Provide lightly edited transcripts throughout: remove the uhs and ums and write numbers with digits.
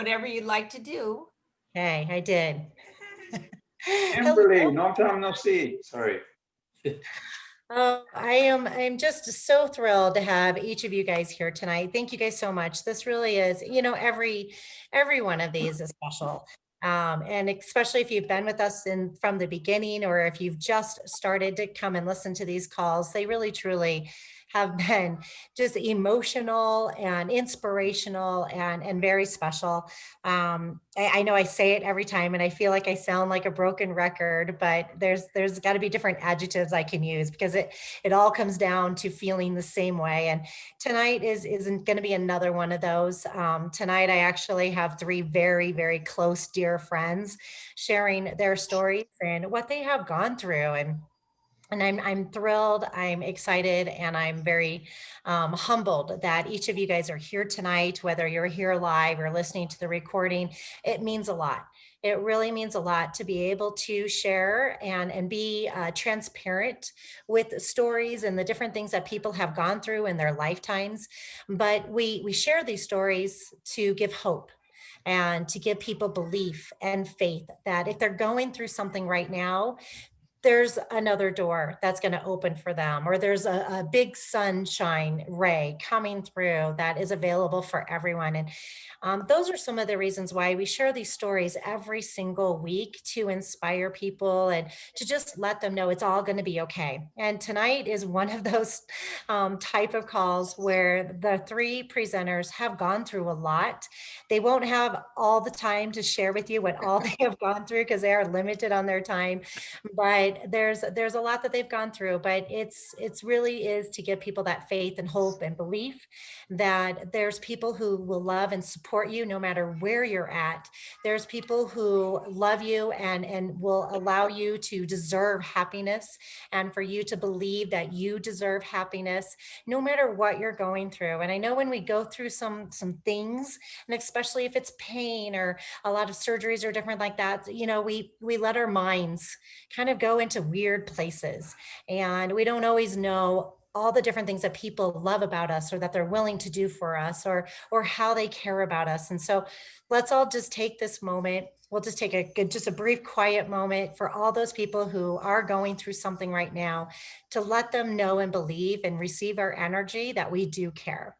whatever you'd like to do. Okay, I did. Kimberly, Hello. long time no see. Sorry. Oh, I'm just so thrilled to have each of you guys here tonight. Thank you guys so much. This really is, every one of these is special. And especially if you've been with us from the beginning, or if you've just started to come and listen to these calls, they really truly have been just emotional and inspirational and very special. I know I say it every time and I feel like I sound like a broken record, but there's got to be different adjectives I can use because it all comes down to feeling the same way. And tonight isn't going to be another one of those. Tonight I actually have three very, very close, dear friends sharing their stories and what they have gone through. And I'm thrilled, I'm excited, and I'm very humbled that each of you guys are here tonight, whether you're here live or listening to the recording. It means a lot. It really means a lot to be able to share and be transparent with stories and the different things that people have gone through in their lifetimes. But we share these stories to give hope and to give people belief and faith that if they're going through something right now, there's another door that's going to open for them, or there's a big sunshine ray coming through that is available for everyone. And those are some of the reasons why we share these stories every single week to inspire people and to just let them know it's all going to be okay. And tonight is one of those type of calls where the three presenters have gone through a lot. They won't have all the time to share with you what all they have gone through because they are limited on their time, but there's a lot that they've gone through. But it's really is to give people that faith and hope and belief that there's people who will love and support you no matter where you're at. There's people who love you and will allow you to deserve happiness, and for you to believe that you deserve happiness no matter what you're going through. And I know when we go through some things, and especially if it's pain or a lot of surgeries or different like that, we let our minds kind of go into weird places, and we don't always know all the different things that people love about us or that they're willing to do for us, or how they care about us. And so let's all just take this moment. We'll just take just a brief quiet moment for all those people who are going through something right now, to let them know and believe and receive our energy that we do care.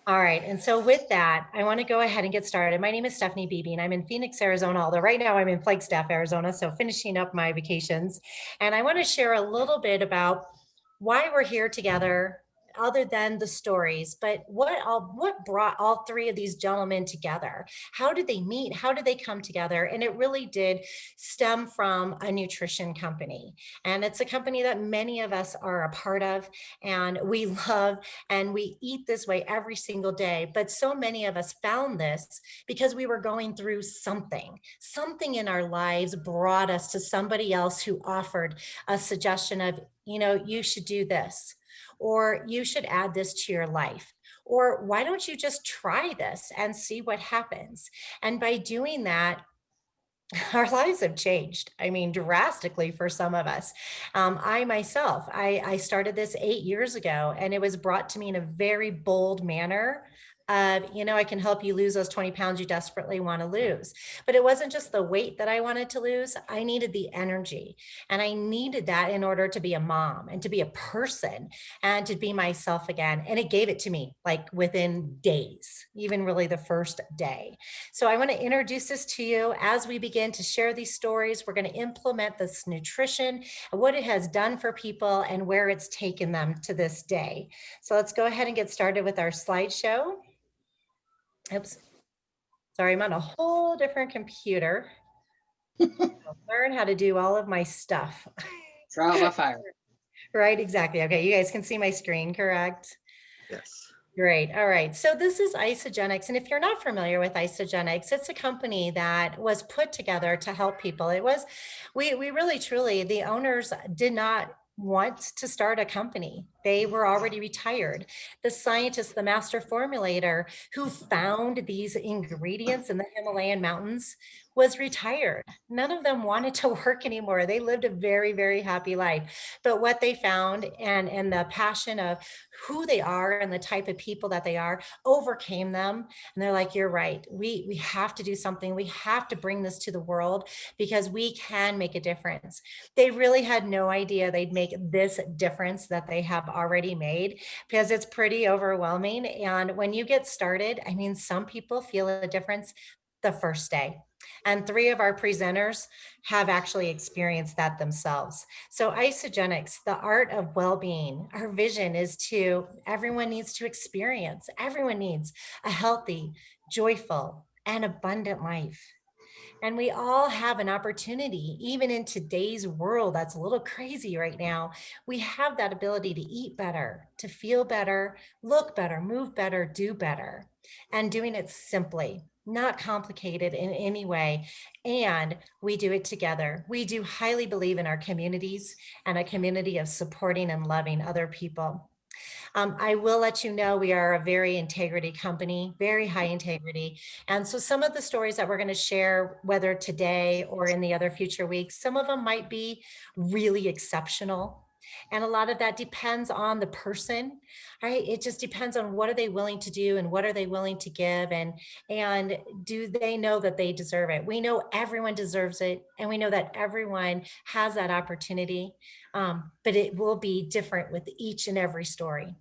All right. And so with that, I want to go ahead and get started. My name is Stephanie Beebe, and I'm in Phoenix, Arizona, although right now I'm in Flagstaff, Arizona, so finishing up my vacations. And I want to share a little bit about why we're here together, other than the stories, but what brought all three of these gentlemen together? How did they meet? How did they come together? And it really did stem from a nutrition company. And it's a company that many of us are a part of, and we love, and we eat this way every single day. But so many of us found this because we were going through something. Something in our lives brought us to somebody else who offered a suggestion of, you should do this, or you should add this to your life, or why don't you just try this and see what happens? And by doing that, our lives have changed. I mean, drastically for some of us. I myself, I started this 8 years ago, and it was brought to me in a very bold manner of, I can help you lose those 20 pounds you desperately want to lose. But it wasn't just the weight that I wanted to lose. I needed the energy, and I needed that in order to be a mom and to be a person and to be myself again. And it gave it to me like within days, even really the first day. So I want to introduce this to you as we begin to share these stories. We're going to implement this nutrition and what it has done for people and where it's taken them to this day. So let's go ahead and get started with our slideshow. Oops. Sorry, I'm on a whole different computer. I'll learn how to do all of my stuff. Trial by fire. Right, exactly. Okay, you guys can see my screen, correct? Yes. Great. All right. So this is Isagenix. And if you're not familiar with Isagenix, it's a company that was put together to help people. We really truly, the owners did not want to start a company. They were already retired. The scientist, the master formulator who found these ingredients in the Himalayan mountains was retired. None of them wanted to work anymore. They lived a very, very happy life. But what they found and the passion of who they are and the type of people that they are overcame them. And they're like, you're right. We have to do something. We have to bring this to the world because we can make a difference. They really had no idea they'd make this difference that they have already made because it's pretty overwhelming. And when you get started, I mean, some people feel a difference the first day. And three of our presenters have actually experienced that themselves. So, Isogenics, the art of well being, our vision is to everyone needs to experience, everyone needs a healthy, joyful, and abundant life. And we all have an opportunity, even in today's world that's a little crazy right now. We have that ability to eat better, to feel better, look better, move better, do better, and doing it simply, not complicated in any way. And we do it together. We do highly believe in our communities and a community of supporting and loving other people. I will let you know we are a very integrity company, very high integrity. And so some of the stories that we're going to share, whether today or in the other future weeks, some of them might be really exceptional. And a lot of that depends on the person, right? It just depends on what are they willing to do and what are they willing to give and do they know that they deserve it? We know everyone deserves it and we know that everyone has that opportunity, but it will be different with each and every story.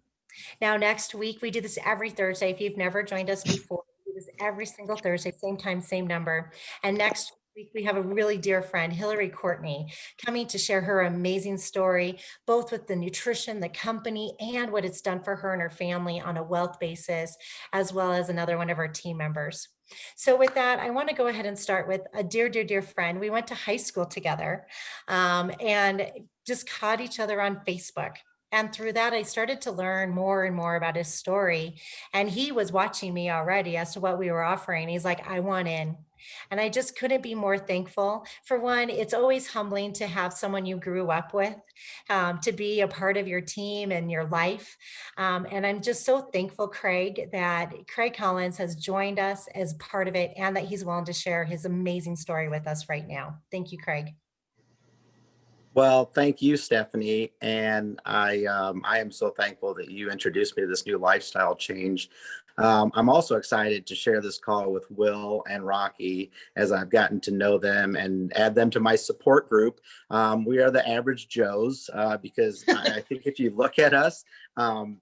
Now, next week, we do this every Thursday. If you've never joined us before, we do this every single Thursday, same time, same number. And next week, we have a really dear friend, Hillary Courtney, coming to share her amazing story, both with the nutrition, the company, and what it's done for her and her family on a wealth basis, as well as another one of our team members. So with that, I want to go ahead and start with a dear, dear, dear friend. We went to high school together and just caught each other on Facebook. And through that, I started to learn more and more about his story. And he was watching me already as to what we were offering. He's like, I want in. And I just couldn't be more thankful. For one, it's always humbling to have someone you grew up with, to be a part of your team and your life. And I'm just so thankful, Craig, that Craig Collins has joined us as part of it and that he's willing to share his amazing story with us right now. Thank you, Craig. Well, thank you, Stephanie. And I am so thankful that you introduced me to this new lifestyle change. I'm also excited to share this call with Will and Rocky as I've gotten to know them and add them to my support group. We are the average Joes because I think if you look at us,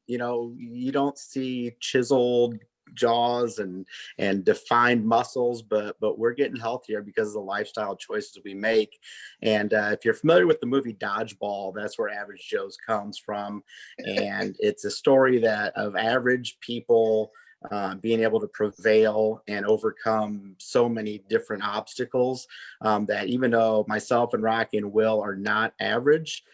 you don't see chiseled jaws and defined muscles, but we're getting healthier because of the lifestyle choices we make. And if you're familiar with the movie Dodgeball, that's where Average Joe's comes from. And it's a story that of average people being able to prevail and overcome so many different obstacles, that even though myself and Rocky and Will are not average,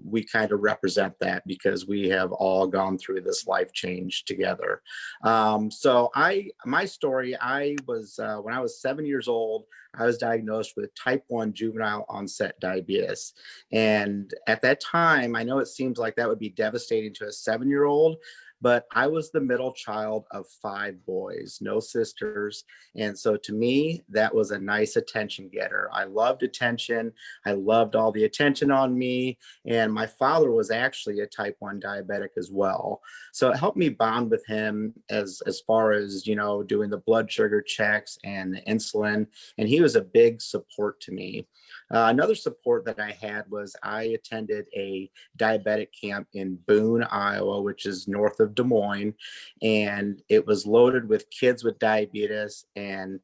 we kind of represent that because we have all gone through this life change together. My story, I was, when I was 7 years old, I was diagnosed with type 1 juvenile onset diabetes. And at that time, I know it seems like that would be devastating to a 7-year-old, but I was the middle child of 5 boys, no sisters. And so to me, that was a nice attention getter. I loved attention. I loved all the attention on me. And my father was actually a type 1 diabetic as well. So it helped me bond with him as far as, doing the blood sugar checks and the insulin. And he was a big support to me. Another support that I had was I attended a diabetic camp in Boone, Iowa, which is north of Des Moines, and it was loaded with kids with diabetes and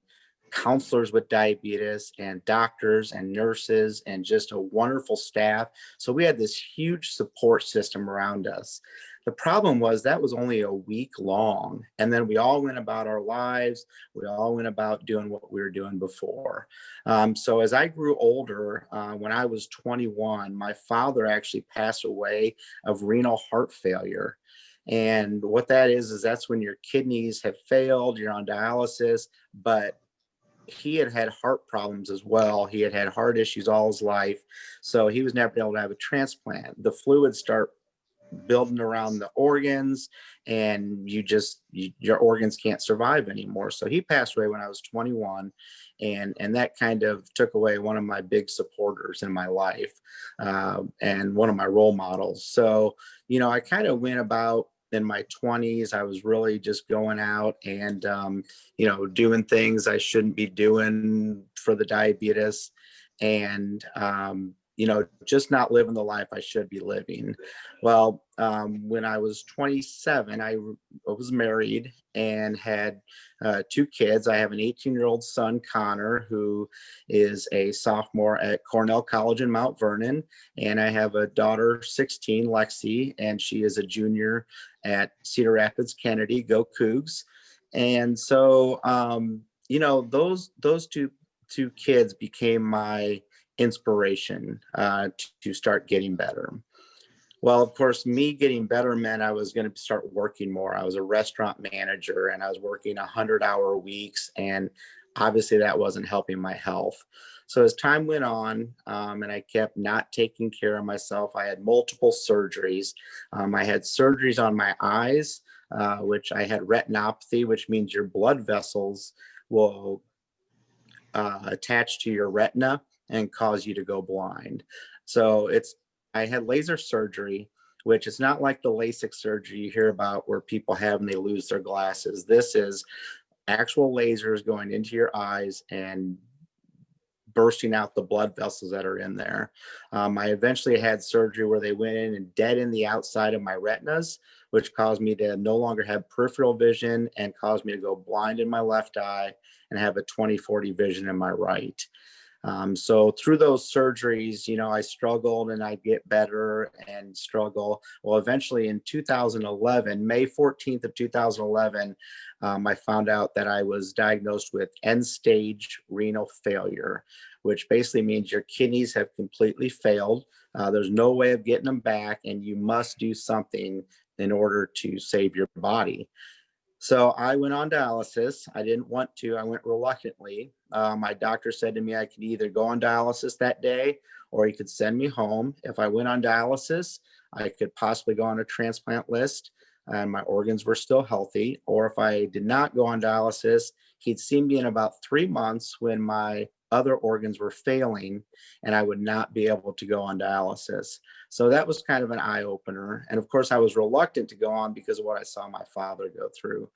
counselors with diabetes and doctors and nurses and just a wonderful staff. So we had this huge support system around us. The problem was that was only a week long. And then we all went about our lives. We all went about doing what we were doing before. So as I grew older, when I was 21, my father actually passed away of renal heart failure. And what that is that's when your kidneys have failed, you're on dialysis, but he had had heart problems as well. He had had heart issues all his life. So he was never able to have a transplant. The fluids start building around the organs, and your organs can't survive anymore. So he passed away when I was 21, and that kind of took away one of my big supporters in my life, and one of my role models. So, I kind of went about in my 20s. I was really just going out and, doing things I shouldn't be doing for the diabetes, and, just not living the life I should be living. Well, when I was 27, I was married and had 2 kids. I have an 18-year-old son, Connor, who is a sophomore at Cornell College in Mount Vernon. And I have a daughter, 16, Lexi, and she is a junior at Cedar Rapids Kennedy. Go Cougs. And so, those two kids became my inspiration to start getting better. Well, of course, me getting better meant I was going to start working more. I was a restaurant manager and I was working 100-hour weeks, and obviously that wasn't helping my health. So as time went on, and I kept not taking care of myself, I had multiple surgeries. I had surgeries on my eyes, which I had retinopathy, which means your blood vessels will attach to your retina and cause you to go blind. So I had laser surgery, which is not like the LASIK surgery you hear about where people have and they lose their glasses. This is actual lasers going into your eyes and bursting out the blood vessels that are in there. I eventually had surgery where they went in and deadened the outside of my retinas, which caused me to no longer have peripheral vision and caused me to go blind in my left eye and have a 20/40 vision in my right. So through those surgeries, I struggled and I get better and struggle. Well, eventually in 2011, May 14th of 2011, I found out that I was diagnosed with end-stage renal failure, which basically means your kidneys have completely failed. There's no way of getting them back, and you must do something in order to save your body. So I went on dialysis. I didn't want to. I went reluctantly. My doctor said to me I could either go on dialysis that day or he could send me home. If I went on dialysis, I could possibly go on a transplant list and my organs were still healthy. Or if I did not go on dialysis, he'd see me in about 3 months when my other organs were failing and I would not be able to go on dialysis. So that was kind of an eye opener. And of course, I was reluctant to go on because of what I saw my father go through.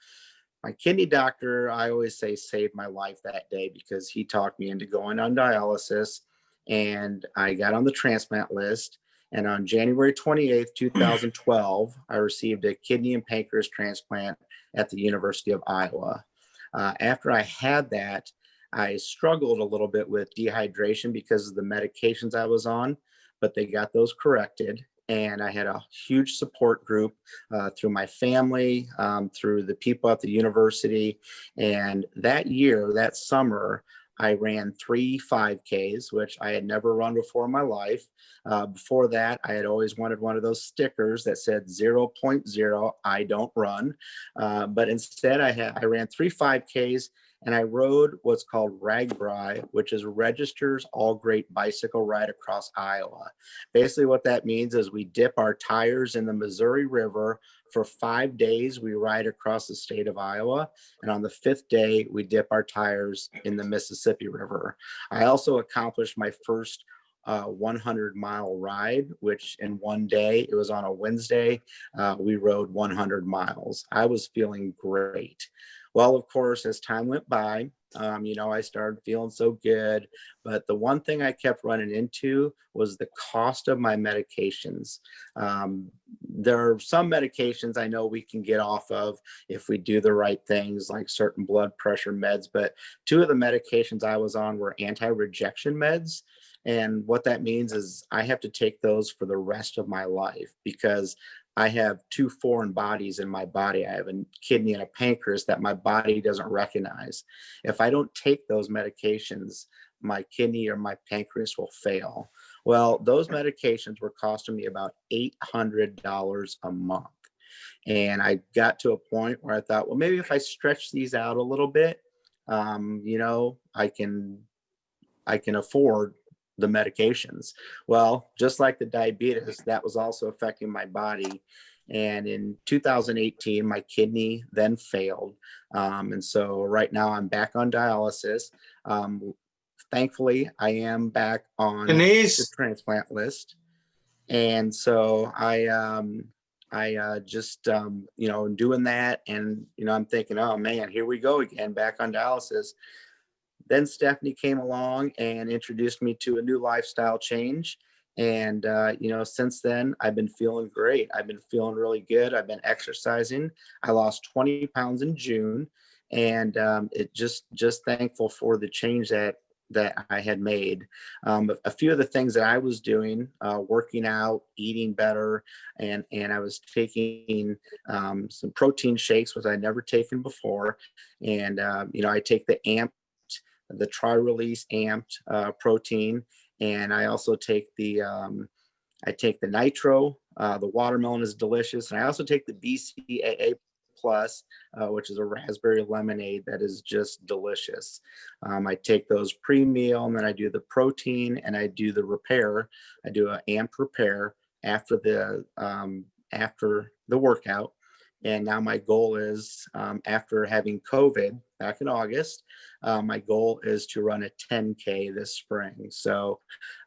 My kidney doctor, I always say, saved my life that day because he talked me into going on dialysis, and I got on the transplant list. And on January 28th, 2012, I received a kidney and pancreas transplant at the University of Iowa. After I had that, I struggled a little bit with dehydration because of the medications I was on, but they got those corrected. And I had a huge support group through my family, through the people at the university. And that summer, I ran 3 5Ks, which I had never run before in my life. Before that, I had always wanted one of those stickers that said 0.0, I don't run. But instead, I ran 3 5Ks. And I rode what's called RAGBRAI, which is Registers All Great Bicycle Ride Across Iowa. Basically what that means is we dip our tires in the Missouri River for 5 days. We ride across the state of Iowa. And on the 5th day, we dip our tires in the Mississippi River. I also accomplished my first 100-mile ride, which in one day, it was on a Wednesday, we rode 100 miles. I was feeling great. Well, of course, as time went by, I started feeling so good. But the one thing I kept running into was the cost of my medications. There are some medications I know we can get off of if we do the right things, like certain blood pressure meds. But 2 of the medications I was on were anti-rejection meds. And what that means is I have to take those for the rest of my life because I have 2 foreign bodies in my body. I have a kidney and a pancreas that my body doesn't recognize. If I don't take those medications, my kidney or my pancreas will fail. Well, those medications were costing me about $800 a month. And I got to a point where I thought, well, maybe if I stretch these out a little bit, I can afford the medications. Well, just like the diabetes, that was also affecting my body. And in 2018, my kidney then failed. And so right now I'm back on dialysis. Thankfully, I am back on the Denise, transplant list. And so just, doing that. And, I'm thinking, oh man, here we go again, back on dialysis. Then Stephanie came along and introduced me to a new lifestyle change. And, since then I've been feeling great. I've been feeling really good. I've been exercising. I lost 20 pounds in June, and it just thankful for the change that I had made. A few of the things that I was doing, working out, eating better, and I was taking some protein shakes, which I'd never taken before. And, I take the Tri-Release amped protein, and I also take the Nitro. The watermelon is delicious, and I also take the BCAA Plus, which is a raspberry lemonade that is just delicious. I take those pre-meal, and then I do the protein, and I do the repair. I do an amped repair after the workout. And now my goal is, after having COVID back in August, my goal is to run a 10K this spring. So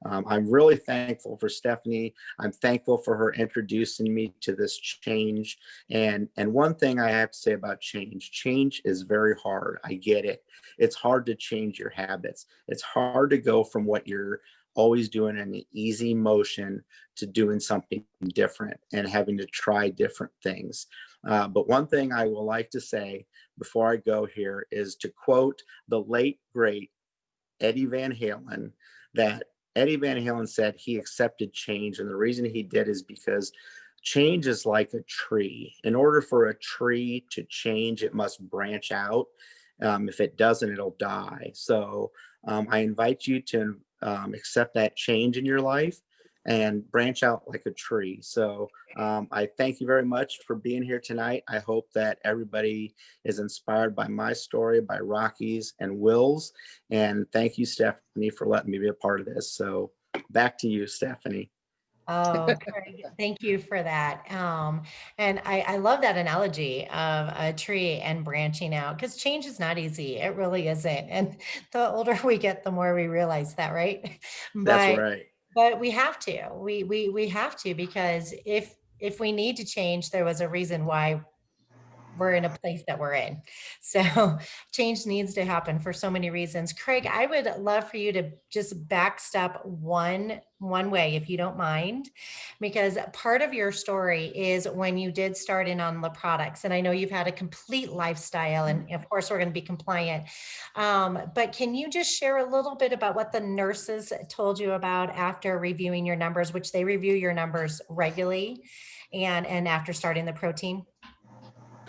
I'm really thankful for Stephanie. I'm thankful for her introducing me to this change. And one thing I have to say about change is very hard. I get it. It's hard to change your habits. It's hard to go from what you're always doing an easy motion to doing something different and having to try different things. But one thing I will like to say before I go here is to quote the late, great Eddie Van Halen, that Eddie Van Halen said he accepted change. And the reason he did is because change is like a tree. In order for a tree to change, it must branch out. If it doesn't, it'll die. So I invite you to accept that change in your life and branch out like a tree. So I thank you very much for being here tonight. I hope that everybody is inspired by my story, by Rocky's and Will's. And thank you, Stephanie, for letting me be a part of this. So back to you, Stephanie. Oh, Craig, thank you for that. And I love that analogy of a tree and branching out, because change is not easy. It really isn't. And the older we get, the more we realize that, right? That's But right. but we have to. We have to, because if we need to change, there was a reason why we're in a place that we're in. So change needs to happen for so many reasons. Craig, I would love for you to just backstep one way, if you don't mind, because part of your story is when you did start in on the products. And I know you've had a complete lifestyle, and of course we're going to be compliant. But can you just share a little bit about what the nurses told you about after reviewing your numbers, which they review your numbers regularly, and after starting the protein?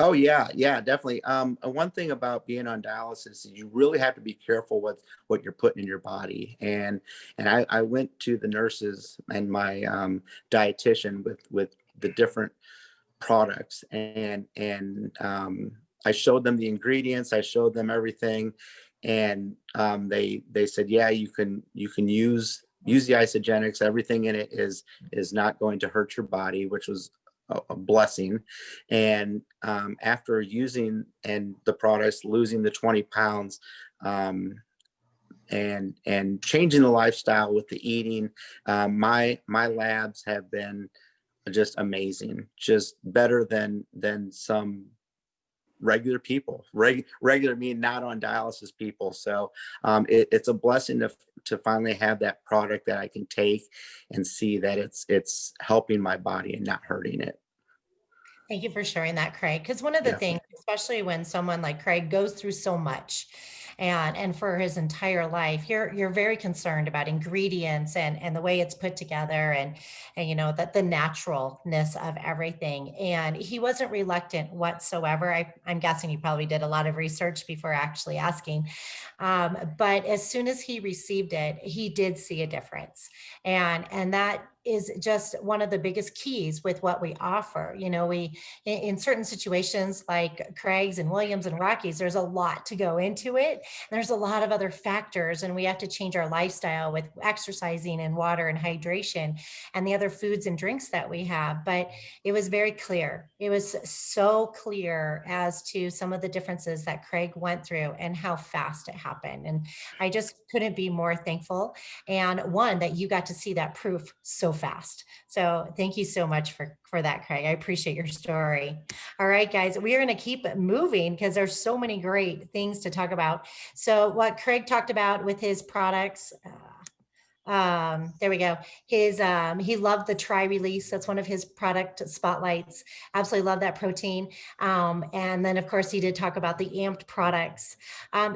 Oh yeah, definitely. One thing about being on dialysis is you really have to be careful with what you're putting in your body. And I went to the nurses and my dietitian with the different products, and I showed them the ingredients. I showed them everything, and they said, yeah, you can use the Isagenix. Everything in it is not going to hurt your body, which was a blessing. And after using and the products, losing the 20 pounds, and changing the lifestyle with the eating, my labs have been just amazing, just better than some regular people, regular mean not on dialysis people. So it's a blessing to finally have that product that I can take and see that it's helping my body and not hurting it. Thank you for sharing that, Craig. Because one of the Yeah. things, especially when someone like Craig goes through so much, and for his entire life, you're very concerned about ingredients and the way it's put together, and that the naturalness of everything. And he wasn't reluctant whatsoever. I'm guessing you probably did a lot of research before actually asking. But as soon as he received it, he did see a difference, and that is just one of the biggest keys with what we offer. You know, in certain situations like Craig's and Williams and Rockies, there's a lot to go into it. There's a lot of other factors, and we have to change our lifestyle with exercising and water and hydration and the other foods and drinks that we have. But it was very clear. It was so clear as to some of the differences that Craig went through and how fast it happened. And I just couldn't be more thankful. And one, that you got to see that proof so fast. So thank you so much for that, Craig. I appreciate your story. All right, guys, we are going to keep moving because there's so many great things to talk about. So what Craig talked about with his products, there we go. He loved the Tri-Release. That's one of his product spotlights. Absolutely love that protein. And then of course he did talk about the Amped products.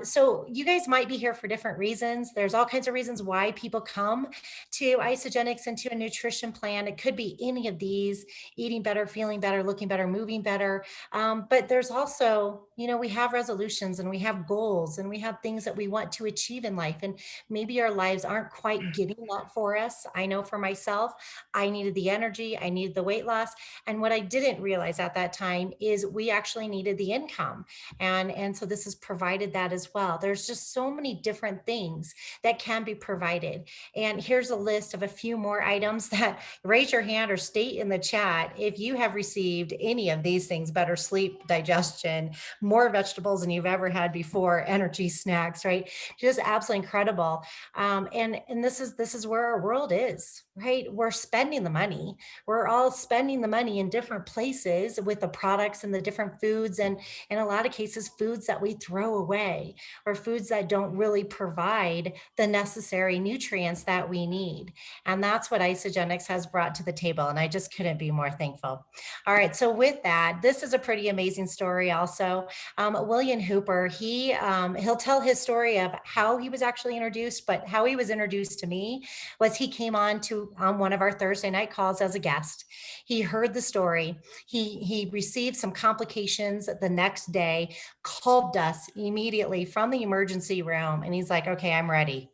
So you guys might be here for different reasons. There's all kinds of reasons why people come to Isagenix and to a nutrition plan. It could be any of these: eating better, feeling better, looking better, moving better. But there's also, you know, we have resolutions and we have goals and we have things that we want to achieve in life. And maybe our lives aren't quite getting that for us. I know for myself, I needed the energy, I needed the weight loss. And what I didn't realize at that time is we actually needed the income. And so this has provided that as well. There's just so many different things that can be provided. And here's a list of a few more items that raise your hand or state in the chat if you have received any of these things: better sleep, digestion, more vegetables than you've ever had before, energy snacks, right? Just absolutely incredible. And this is where our world is, right? We're spending the money. We're all spending the money in different places with the products and the different foods, and in a lot of cases, foods that we throw away, or foods that don't really provide the necessary nutrients that we need. And that's what Isagenix has brought to the table. And I just couldn't be more thankful. All right. So with that, this is a pretty amazing story also. William Hooper, he'll tell his story of how he was actually introduced, but how he was introduced to me was he came on to one of our Thursday night calls as a guest. He heard the story. He received some complications the next day, called us immediately from the emergency room, and he's like, okay, I'm ready.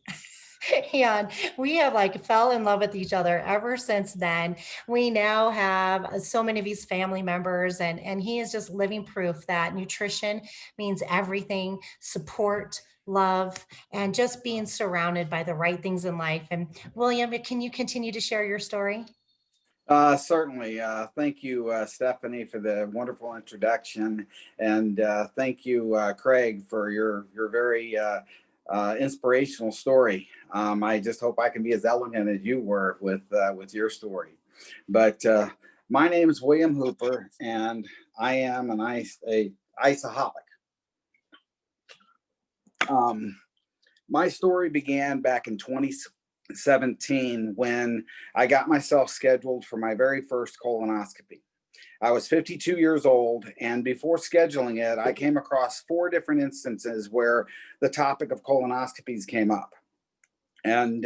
And we have like fell in love with each other ever since then. We now have so many of his family members, and he is just living proof that nutrition means everything: support, love, and just being surrounded by the right things in life. And William, can you continue to share your story? Certainly. Thank you, Stephanie, for the wonderful introduction, and thank you, Craig, for your very inspirational story. I just hope I can be as elegant as you were with your story. But my name is William Hooper, and I am an iceaholic. My story began back in 2017 when I got myself scheduled for my very first colonoscopy. I was 52 years old, and before scheduling it, I came across 4 different instances where the topic of colonoscopies came up. And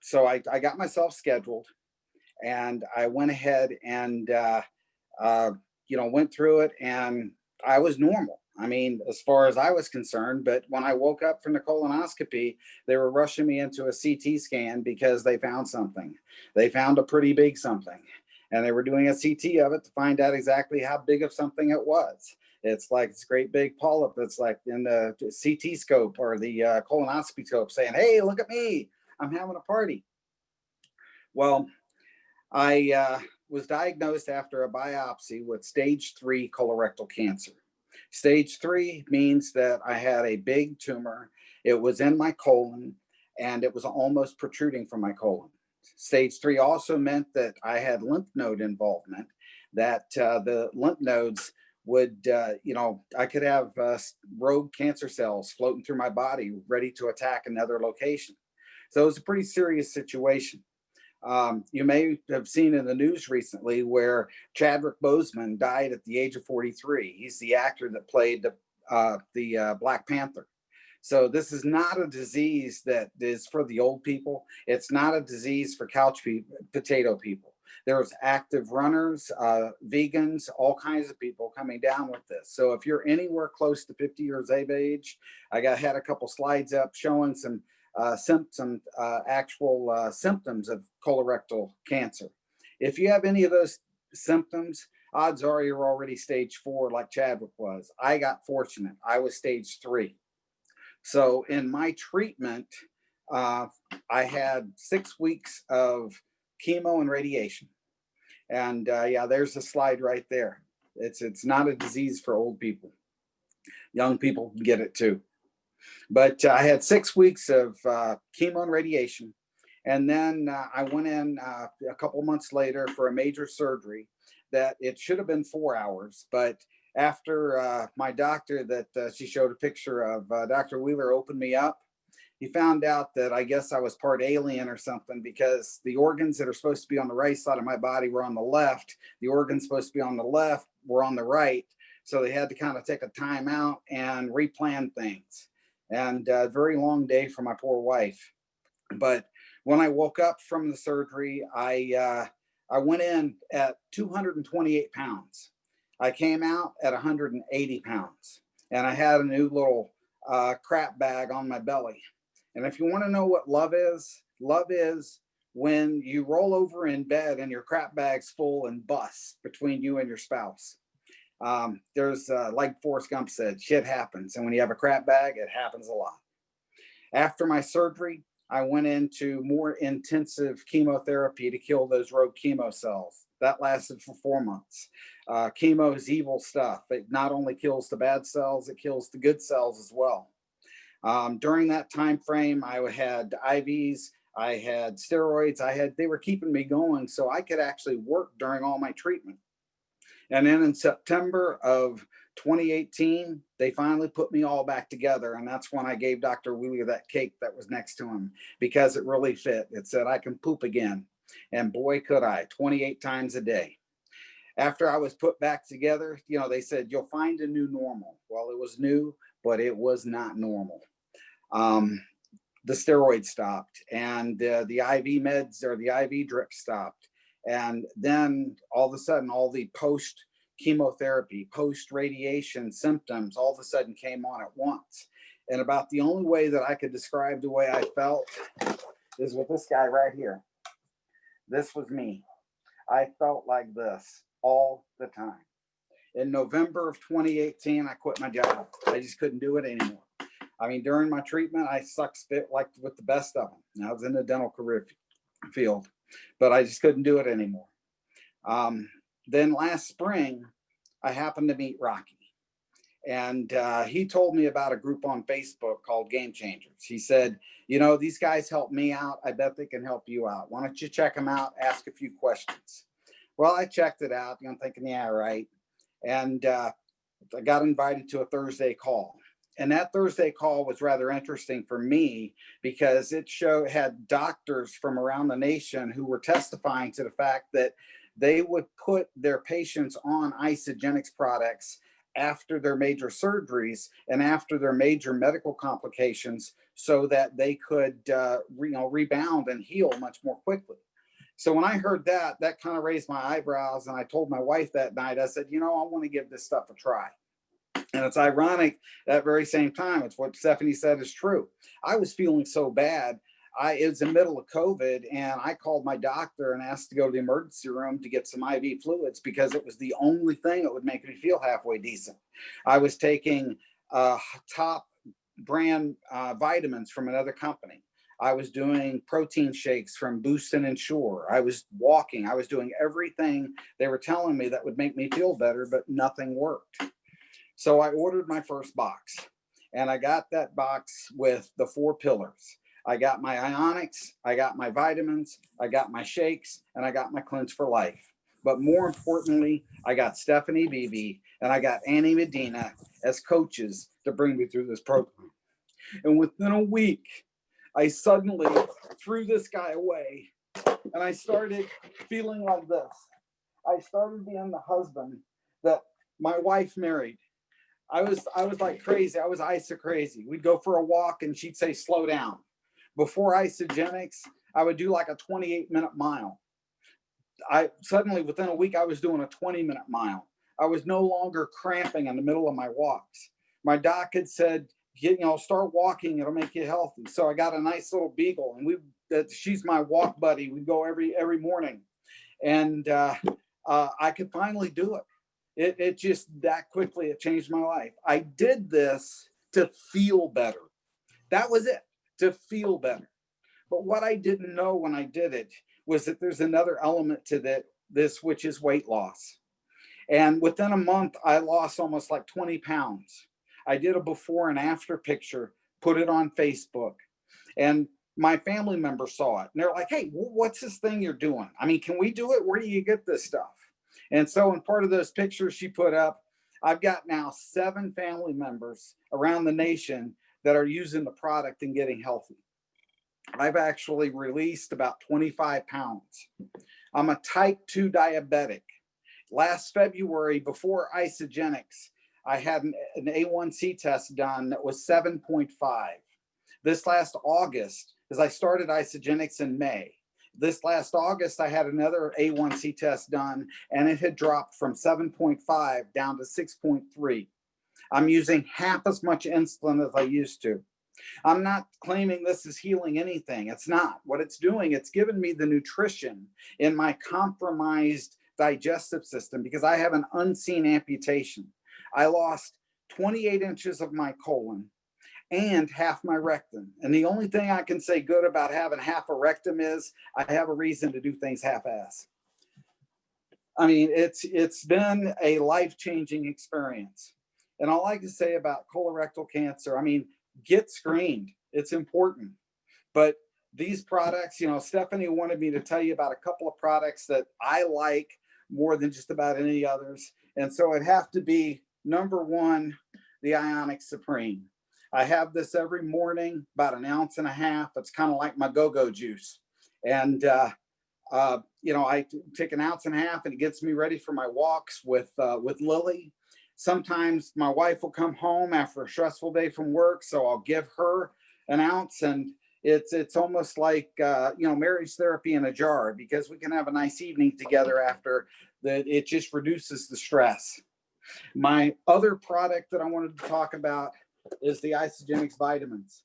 so I got myself scheduled, and I went ahead and went through it, and I was normal. I mean, as far as I was concerned, but when I woke up from the colonoscopy, they were rushing me into a CT scan because they found something. They found a pretty big something, and they were doing a CT of it to find out exactly how big of something it was. It's like this great big polyp that's like in the CT scope or the colonoscopy scope saying, hey, look at me, I'm having a party. Well, I was diagnosed after a biopsy with stage 3 colorectal cancer. Stage 3 means that I had a big tumor. It was in my colon, and it was almost protruding from my colon. Stage 3 also meant that I had lymph node involvement, that the lymph nodes would, I could have rogue cancer cells floating through my body ready to attack another location. So it was a pretty serious situation. You may have seen in the news recently where Chadwick Boseman died at the age of 43. He's the actor that played the Black Panther. So this is not a disease that is for the old people. It's not a disease for couch potato people. There's active runners, vegans, all kinds of people coming down with this. So if you're anywhere close to 50 years of age, I had a couple slides up showing some actual symptoms of colorectal cancer. If you have any of those symptoms, odds are you're already stage 4 like Chadwick was. I got fortunate. I was stage 3. So in my treatment, I had 6 weeks of chemo and radiation. And yeah, there's a slide right there. It's not a disease for old people. Young people can get it too. But I had 6 weeks of chemo and radiation. And then I went in a couple months later for a major surgery that it should have been 4 hours. But after my doctor that she showed a picture of, Dr. Wheeler, opened me up, he found out that I guess I was part alien or something, because the organs that are supposed to be on the right side of my body were on the left. The organs supposed to be on the left were on the right. So they had to kind of take a time out and replan things. And a very long day for my poor wife. But when I woke up from the surgery, I went in at 228 pounds. I came out at 180 pounds. And I had a new little crap bag on my belly. And if you want to know what love is when you roll over in bed and your crap bag's full and busts between you and your spouse. There's like Forrest Gump said, shit happens. And when you have a crap bag, it happens a lot. After my surgery, I went into more intensive chemotherapy to kill those rogue chemo cells. That lasted for 4 months. Chemo is evil stuff. It not only kills the bad cells, it kills the good cells as well. During that time frame, I had IVs, I had steroids, they were keeping me going so I could actually work during all my treatment. And then in September of 2018, they finally put me all back together. And that's when I gave Dr. Wheeler that cake that was next to him, because it really fit. It said, I can poop again. And boy, could I, 28 times a day. After I was put back together, they said, you'll find a new normal. Well, it was new, but it was not normal. The steroids stopped, and the IV meds or the IV drip stopped. And then all of a sudden, all the post chemotherapy, post radiation symptoms all of a sudden came on at once. And about the only way that I could describe the way I felt is with this guy right here. This was me. I felt like this all the time. In November of 2018, I quit my job. I just couldn't do it anymore. I mean, during my treatment, I sucked spit like with the best of them. And I was in the dental career field, but I just couldn't do it anymore. Then last spring, I happened to meet Rocky. And he told me about a group on Facebook called Game Changers. He said, these guys help me out. I bet they can help you out. Why don't you check them out, ask a few questions. Well, I checked it out. I'm thinking, yeah, right. And I got invited to a Thursday call. And that Thursday call was rather interesting for me because it had doctors from around the nation who were testifying to the fact that they would put their patients on Isagenix products after their major surgeries and after their major medical complications so that they could rebound and heal much more quickly. So when I heard that kind of raised my eyebrows, and I told my wife that night, I said, I want to give this stuff a try. And it's ironic that very same time, it's what Stephanie said is true. I was feeling so bad. It was in the middle of COVID, and I called my doctor and asked to go to the emergency room to get some IV fluids because it was the only thing that would make me feel halfway decent. I was taking top brand vitamins from another company. I was doing protein shakes from Boost and Ensure. I was walking. I was doing everything they were telling me that would make me feel better, but nothing worked. So I ordered my first box, and I got that box with the 4 pillars. I got my Ionics, I got my vitamins, I got my shakes, and I got my Cleanse for Life. But more importantly, I got Stephanie Beebe and I got Annie Medina as coaches to bring me through this program. And within a week, I suddenly threw this guy away, and I started feeling like this. I started being the husband that my wife married. I was like crazy. I was ISA crazy. We'd go for a walk and she'd say, slow down. Before Isagenix, I would do like a 28-minute mile. Suddenly within a week, I was doing a 20-minute mile. I was no longer cramping in the middle of my walks. My doc had said, start walking. It'll make you healthy. So I got a nice little beagle, and she's my walk buddy. We go every morning, and I could finally do it. It just that quickly, it changed my life. I did this to feel better. That was it, to feel better. But what I didn't know when I did it was that there's another element to this, which is weight loss. And within a month, I lost almost like 20 pounds. I did a before and after picture, put it on Facebook, and my family members saw it. And they're like, hey, what's this thing you're doing? I mean, can we do it? Where do you get this stuff? And so in part of those pictures she put up, I've got now 7 family members around the nation that are using the product and getting healthy. I've actually released about 25 pounds. I'm a type 2 diabetic. Last February, before Isagenix, I had an A1C test done that was 7.5. This last August, as I started Isagenix in May, this last August, I had another A1C test done, and it had dropped from 7.5 down to 6.3. I'm using half as much insulin as I used to. I'm not claiming this is healing anything. It's not. What it's doing, it's given me the nutrition in my compromised digestive system because I have an unseen amputation. I lost 28 inches of my colon and half my rectum. And the only thing I can say good about having half a rectum is I have a reason to do things half-ass. I mean, it's been a life-changing experience. And all I can say about colorectal cancer, I mean, get screened. It's important. But these products, Stephanie wanted me to tell you about a couple of products that I like more than just about any others. And so it'd have to be number one, the Ionic Supreme. I have this every morning, about 1.5 ounces. It's kind of like my go-go juice. And, I take 1.5 ounces and it gets me ready for my walks with Lily. Sometimes my wife will come home after a stressful day from work, so I'll give her 1 ounce, and it's almost like marriage therapy in a jar, because we can have a nice evening together after that. It just reduces the stress. My other product that I wanted to talk about is the Isagenix vitamins.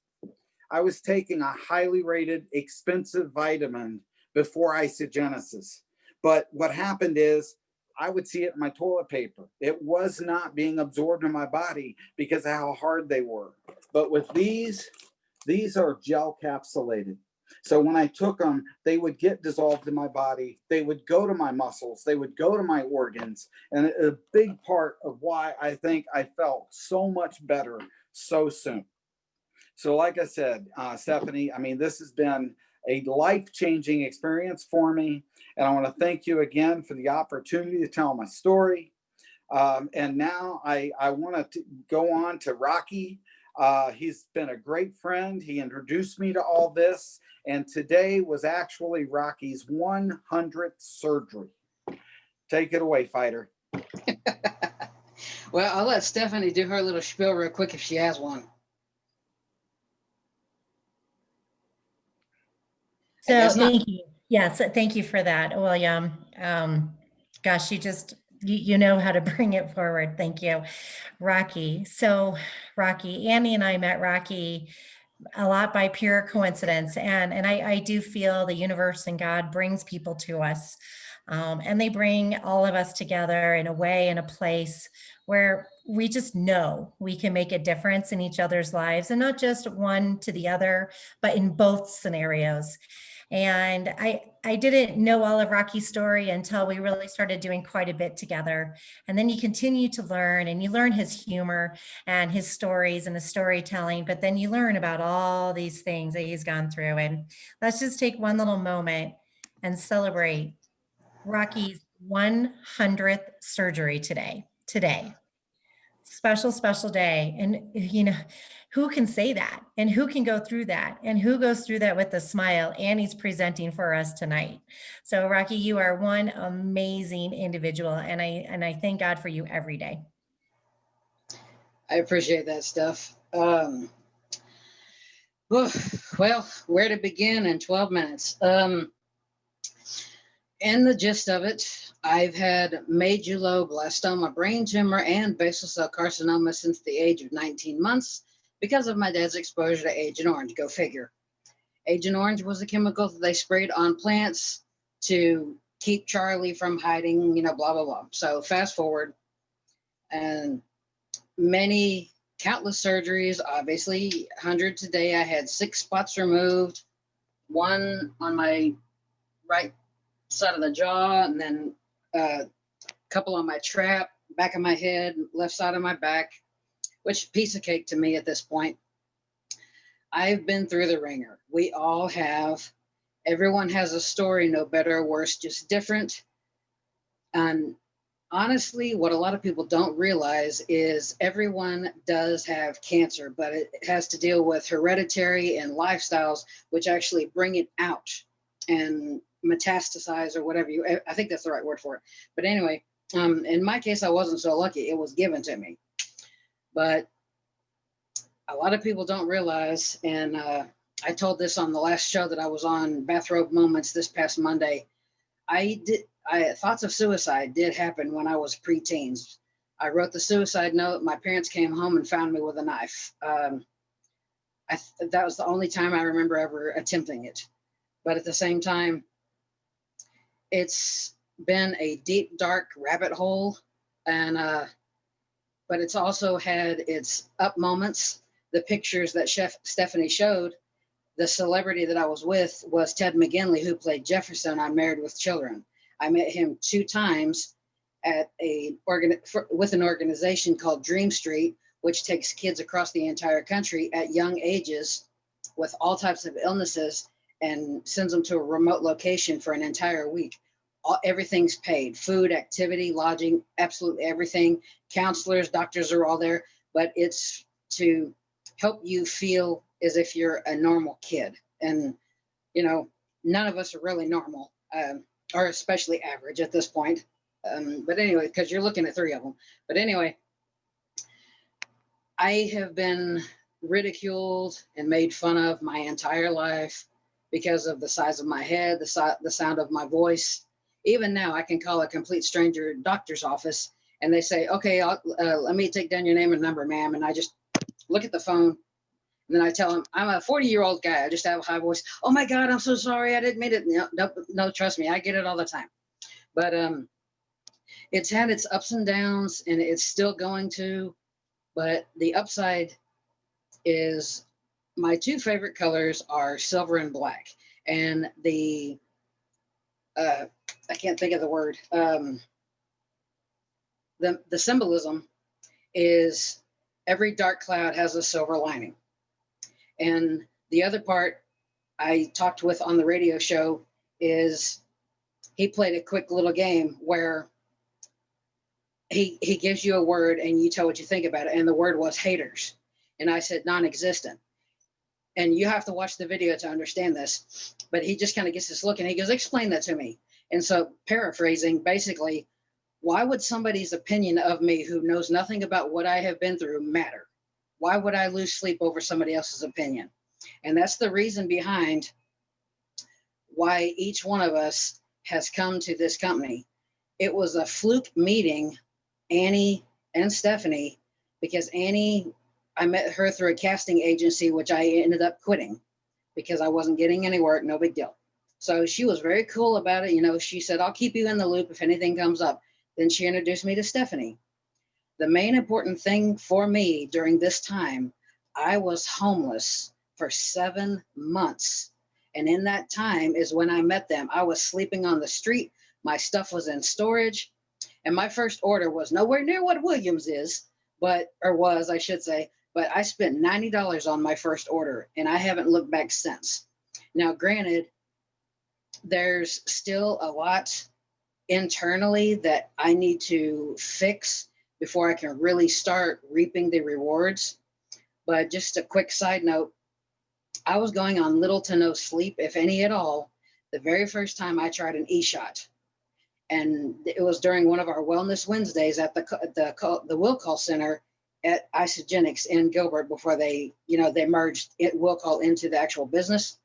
I was taking a highly rated, expensive vitamin before Isagenesis, but what happened is I would see it in my toilet paper. It was not being absorbed in my body because of how hard they were. But with these are gel capsulated. So when I took them, they would get dissolved in my body. They would go to my muscles. They would go to my organs. And a big part of why I think I felt so much better so soon. So like I said, Stephanie, I mean, this has been a life-changing experience for me. And I want to thank you again for the opportunity to tell my story. And now I want to go on to Rocky. He's been a great friend. He introduced me to all this. And today was actually Rocky's 100th surgery. Take it away, fighter. Well, I'll let Stephanie do her little spiel real quick if she has one. So thank you. Yes, thank you for that, William. Gosh, you know how to bring it forward. Thank you, Rocky. So Rocky, Annie and I met Rocky a lot by pure coincidence. And I do feel the universe and God brings people to us. And they bring all of us together in a way, in a place where we just know we can make a difference in each other's lives, and not just one to the other, but in both scenarios. And I didn't know all of Rocky's story until we really started doing quite a bit together. And then you continue to learn, and you learn his humor and his stories and his storytelling, but then you learn about all these things that he's gone through. And let's just take one little moment and celebrate Rocky's 100th surgery today. Special, special day. And who can say that, and who can go through that, and who goes through that with a smile? Annie's presenting for us tonight. So Rocky, you are one amazing individual, and I thank God for you every day. I appreciate that, Steph. Well, where to begin in 12 minutes? In the gist of it, I've had medulloblastoma, brain tumor, and basal cell carcinoma since the age of 19 months. because of my dad's exposure to Agent Orange. Go figure. Agent Orange was a chemical that they sprayed on plants to keep Charlie from hiding, blah, blah, blah. So fast forward, and countless surgeries, obviously hundreds a day. I had 6 spots removed, 1 on my right side of the jaw, and then a couple on my trap, back of my head, left side of my back, which piece of cake to me at this point. I've been through the ringer. We all have. Everyone has a story, no better or worse, just different. And honestly, what a lot of people don't realize is everyone does have cancer, but it has to deal with hereditary and lifestyles, which actually bring it out and metastasize or whatever I think that's the right word for it. But anyway, in my case, I wasn't so lucky. It was given to me. But a lot of people don't realize, and I told this on the last show that I was on, Bathrobe Moments, this past Monday. Thoughts of suicide did happen when I was preteens. I wrote the suicide note. My parents came home and found me with a knife. That was the only time I remember ever attempting it. But at the same time, it's been a deep, dark rabbit hole, and but it's also had its up moments. The pictures that Chef Stephanie showed, the celebrity that I was with was Ted McGinley, who played Jefferson on Married with Children. I met him 2 times at with an organization called Dream Street, which takes kids across the entire country at young ages with all types of illnesses and sends them to a remote location for an entire week. Everything's paid: food, activity, lodging, absolutely everything. Counselors, doctors are all there, but it's to help you feel as if you're a normal kid. And, none of us are really normal, or especially average at this point. But anyway, because you're looking at 3 of them. But anyway, I have been ridiculed and made fun of my entire life because of the size of my head, the sound of my voice. Even now, I can call a complete stranger doctor's office and they say, okay, let me take down your name and number, ma'am. And I just look at the phone, and then I tell them, I'm a 40-year-old guy. I just have a high voice. Oh my God, I'm so sorry. I didn't mean it. No, trust me. I get it all the time. But it's had its ups and downs, and it's still going to. But the upside is my 2 favorite colors are silver and black. And I can't think of the word. The symbolism is every dark cloud has a silver lining. And the other part I talked with on the radio show is he played a quick little game where he gives you a word and you tell what you think about it. And the word was haters. And I said non-existent. And you have to watch the video to understand this. But he just kind of gets this look and he goes, explain that to me. And so, paraphrasing, basically, why would somebody's opinion of me who knows nothing about what I have been through matter? Why would I lose sleep over somebody else's opinion? And that's the reason behind why each one of us has come to this company. It was a fluke meeting, Annie and Stephanie, because Annie, I met her through a casting agency, which I ended up quitting because I wasn't getting any work, no big deal. So she was very cool about it. She said, I'll keep you in the loop if anything comes up. Then she introduced me to Stephanie. The main important thing for me during this time, I was homeless for 7 months. And in that time is when I met them. I was sleeping on the street. My stuff was in storage. And my first order was nowhere near what Williams is, but I spent $90 on my first order, and I haven't looked back since. Now, granted, there's still a lot internally that I need to fix before I can really start reaping the rewards. But just a quick side note, I was going on little to no sleep, if any at all, the very first time I tried an e-shot. And it was during one of our Wellness Wednesdays at the Will Call Center at Isogenics in Gilbert before they merged Will Call into the actual business.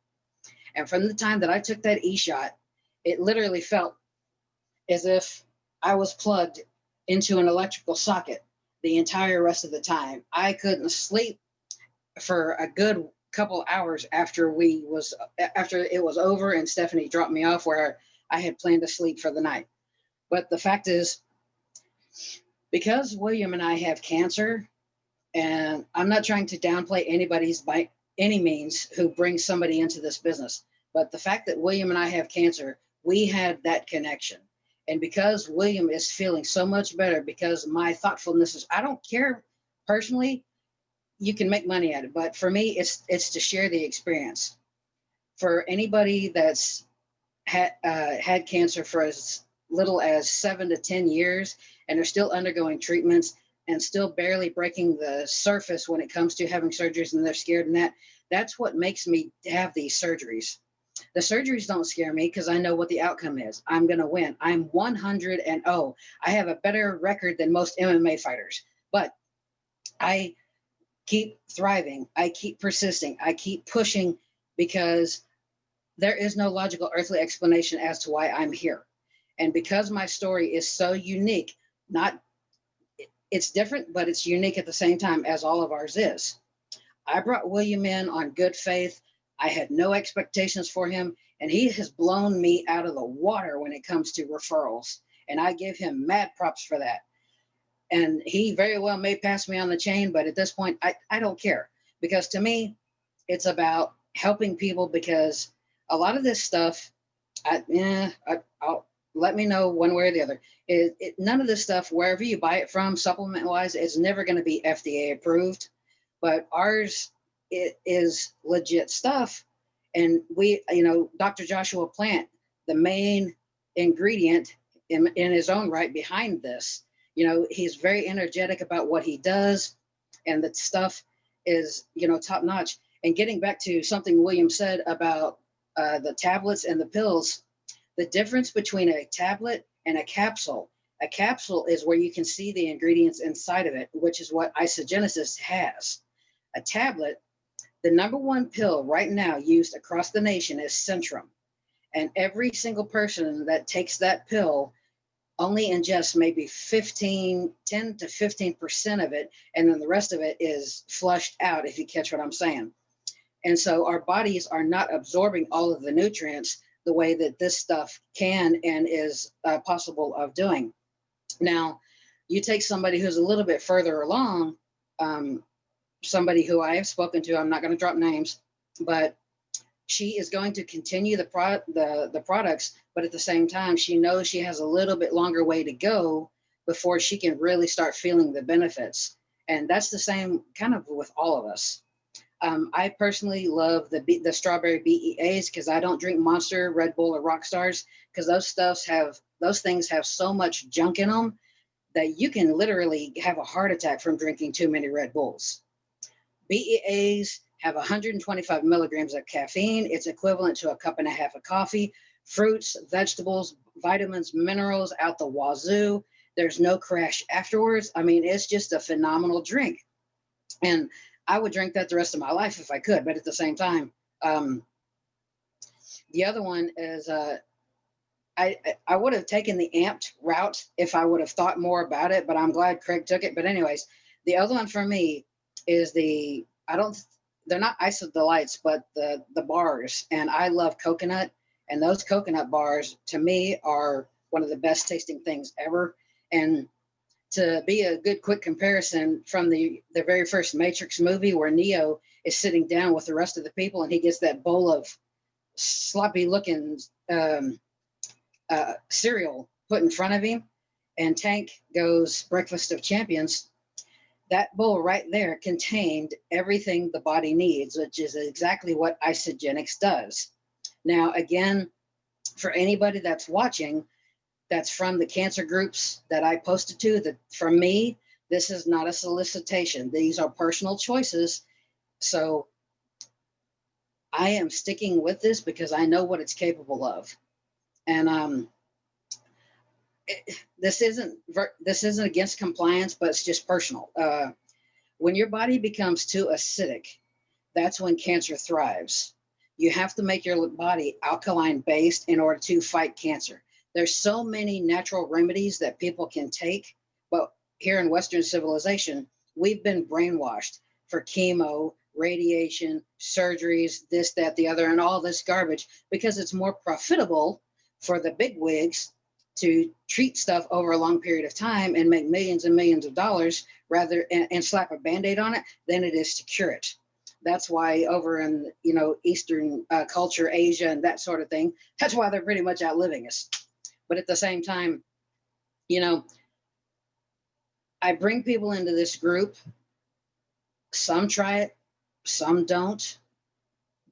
And from the time that I took that e-shot, it literally felt as if I was plugged into an electrical socket the entire rest of the time. I couldn't sleep. for a good couple hours after it was over and Stephanie dropped me off where I had planned to sleep for the night. But the fact is, because William and I have cancer, and I'm not trying to downplay anybody's by any means who brings somebody into this business, but the fact that William and I have cancer, we had that connection. And because William is feeling so much better because my thoughtfulness is, I don't care personally, you can make money at it, but for me, it's to share the experience. For anybody that's had cancer for as little as 7 to 10 years and are still undergoing treatments and still barely breaking the surface when it comes to having surgeries and they're scared, and that's what makes me have these surgeries. The surgeries don't scare me because I know what the outcome is. I'm going to win. I'm 100-0. I have a better record than most MMA fighters, but I keep thriving. I keep persisting. I keep pushing because there is no logical earthly explanation as to why I'm here. And because my story is so unique, it's different, but it's unique at the same time as all of ours is. I brought William in on good faith. I had no expectations for him, and he has blown me out of the water when it comes to referrals. And I give him mad props for that. And he very well may pass me on the chain, but at this point, I don't care. Because to me, it's about helping people, because a lot of this stuff, I'll let me know one way or the other. None of this stuff, wherever you buy it from, supplement-wise, it's never going to be FDA approved. But ours, it is legit stuff. And we, Dr. Joshua Plant, the main ingredient in his own right behind this, he's very energetic about what he does, and the stuff is, top notch. And getting back to something William said about the tablets and the pills, the difference between a tablet and a capsule is where you can see the ingredients inside of it, which is what Isogenesis has. A tablet, the number one pill right now used across the nation is Centrum. And every single person that takes that pill only ingests maybe 10 to 15% of it. And then the rest of it is flushed out, if you catch what I'm saying. And so our bodies are not absorbing all of the nutrients the way that this stuff can and is possible of doing. Now, you take somebody who's a little bit further along, somebody who I have spoken to, I'm not going to drop names, but she is going to continue the products, but at the same time, she knows she has a little bit longer way to go before she can really start feeling the benefits. And that's the same kind of with all of us. I personally love the strawberry BEAs because I don't drink Monster, Red Bull, or Rockstars, because those things have so much junk in them that you can literally have a heart attack from drinking too many Red Bulls. BEAs have 125 milligrams of caffeine. It's equivalent to a cup and a half of coffee. Fruits, vegetables, vitamins, minerals out the wazoo. There's no crash afterwards. I mean, it's just a phenomenal drink. And I would drink that the rest of my life if I could. But at the same time, the other one is I would have taken the amped route if I would have thought more about it, but I'm glad Craig took it. But anyways, the other one for me is they're not Isodelites, but the bars. And I love coconut. And those coconut bars, to me, are one of the best tasting things ever. And to be a good quick comparison from the very first Matrix movie where Neo is sitting down with the rest of the people and he gets that bowl of sloppy looking cereal put in front of him, and Tank goes Breakfast of Champions. That bowl right there contained everything the body needs, which is exactly what Isagenix does. Now, again, for anybody that's watching, that's from the cancer groups that I posted to, that from me, this is not a solicitation. These are personal choices. So I am sticking with this because I know what it's capable of. And this isn't against compliance, but it's just personal. When your body becomes too acidic, that's when cancer thrives. You have to make your body alkaline based in order to fight cancer. There's so many natural remedies that people can take, but here in Western civilization, we've been brainwashed for chemo, radiation, surgeries, this, that, the other, and all this garbage because it's more profitable for the big wigs to treat stuff over a long period of time and make millions and millions of dollars rather and slap a band-aid on it than it is to cure it. That's why over in, Eastern culture, Asia and that sort of thing, that's why they're pretty much outliving us. But at the same time, I bring people into this group. Some try it, some don't,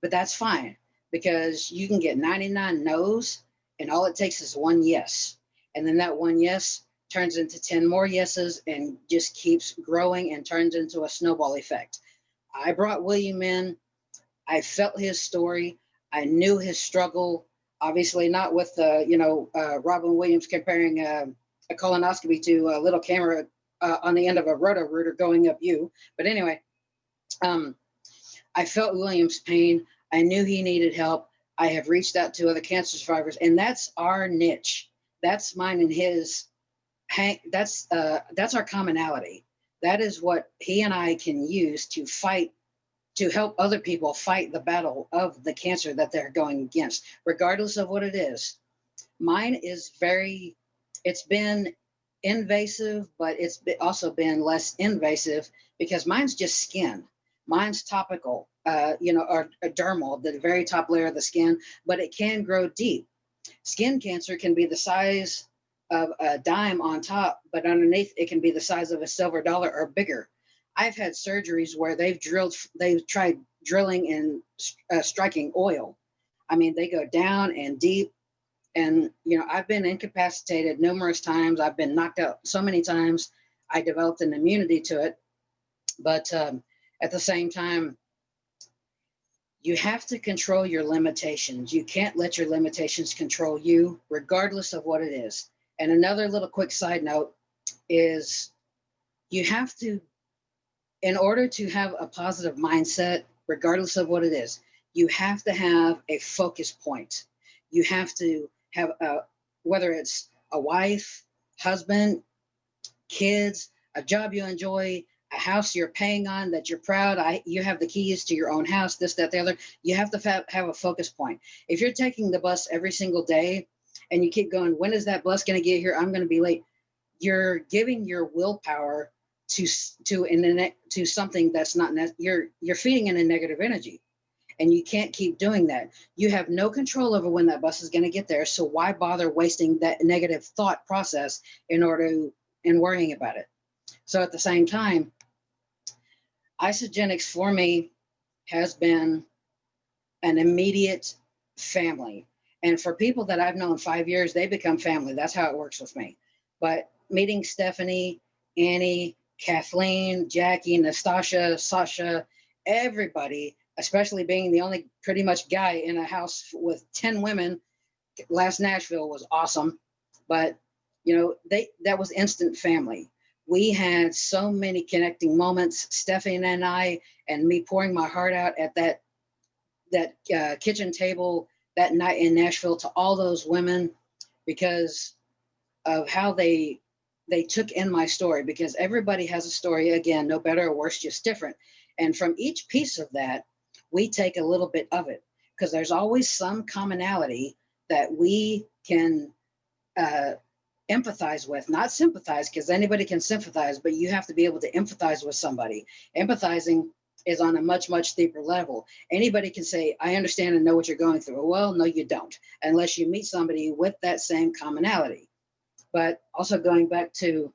but that's fine because you can get 99 no's and all it takes is one yes. And then that one yes turns into 10 more yeses and just keeps growing and turns into a snowball effect. I brought William in. I felt his story. I knew his struggle. Obviously, not with Robin Williams comparing a colonoscopy to a little camera on the end of a roto-rooter going up you. But anyway, I felt William's pain. I knew he needed help. I have reached out to other cancer survivors, and that's our niche. That's mine and his. That's our commonality. That is what he and I can use to fight, to help other people fight the battle of the cancer that they're going against, regardless of what it is. Mine is it's been invasive, but it's also been less invasive because mine's just skin. Mine's topical, or dermal, the very top layer of the skin, but it can grow deep. Skin cancer can be the size of a dime on top, but underneath it can be the size of a silver dollar or bigger. I've had surgeries where they've tried drilling and striking oil. I mean, they go down and deep. And, I've been incapacitated numerous times. I've been knocked out so many times. I developed an immunity to it. But at the same time, you have to control your limitations. You can't let your limitations control you, regardless of what it is. And another little quick side note is you have to, in order to have a positive mindset, regardless of what it is, you have to have a focus point. You have to have whether it's a wife, husband, kids, a job you enjoy, a house you're paying on that you're proud. You have the keys to your own house, this, that, the other. You have to have a focus point. If you're taking the bus every single day and you keep going, when is that bus going to get here? I'm going to be late. You're giving your willpower to something that's not, you're feeding in a negative energy. And you can't keep doing that. You have no control over when that bus is going to get there. So why bother wasting that negative thought process in worrying about it? So at the same time, Isagenix for me has been an immediate family. And for people that I've known 5 years, they become family. That's how it works with me. But meeting Stephanie, Annie, Kathleen, Jackie, Nastasha, Sasha, everybody, especially being the only pretty much guy in a house with 10 women, last Nashville was awesome. But, that was instant family. We had so many connecting moments, Stephanie and I, and me pouring my heart out at that kitchen table that night in Nashville to all those women because of how they took in my story, because everybody has a story, again, no better or worse, just different. And from each piece of that, we take a little bit of it because there's always some commonality that we can empathize with, not sympathize, because anybody can sympathize, but you have to be able to empathize with somebody. Empathizing is on a much, much deeper level. Anybody can say, I understand and know what you're going through. Well, no, you don't, unless you meet somebody with that same commonality. But also going back to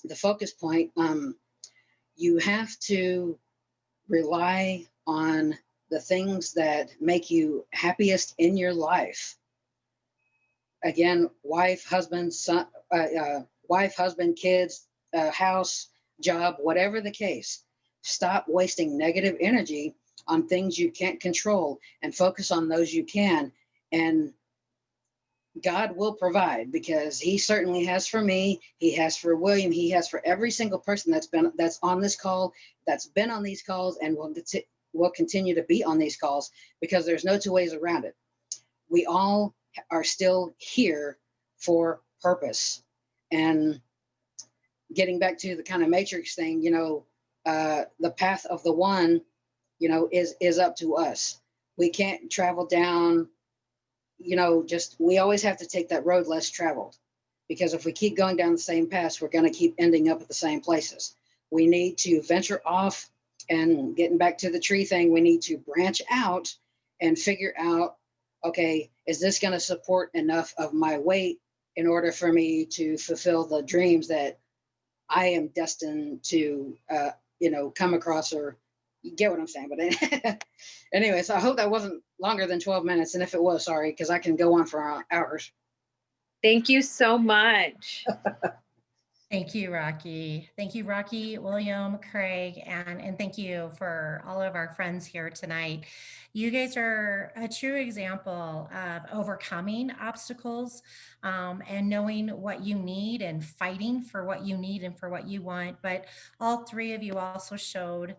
the focus point, you have to rely on the things that make you happiest in your life. Again, wife, husband, son, kids, house, job, whatever the case. Stop wasting negative energy on things you can't control and focus on those you can. And God will provide, because he certainly has for me. He has for William. He has for every single person that's on this call, that's been on these calls, and will continue to be on these calls, because there's no two ways around it. We all are still here for purpose. And getting back to the kind of matrix thing, the path of the one is up to us. We can't travel down, we always have to take that road less traveled, because if we keep going down the same paths, we're going to keep ending up at the same places. We need to venture off, and getting back to the tree thing, we need to branch out and figure out, okay, is this going to support enough of my weight in order for me to fulfill the dreams that I am destined to, come across, or you get what I'm saying. But anyway, so I hope that wasn't longer than 12 minutes. And if it was, sorry, because I can go on for hours. Thank you so much. Thank you, Rocky. Thank you, Rocky, William, Craig, and thank you for all of our friends here tonight. You guys are a true example of overcoming obstacles and knowing what you need and fighting for what you need and for what you want. But all three of you also showed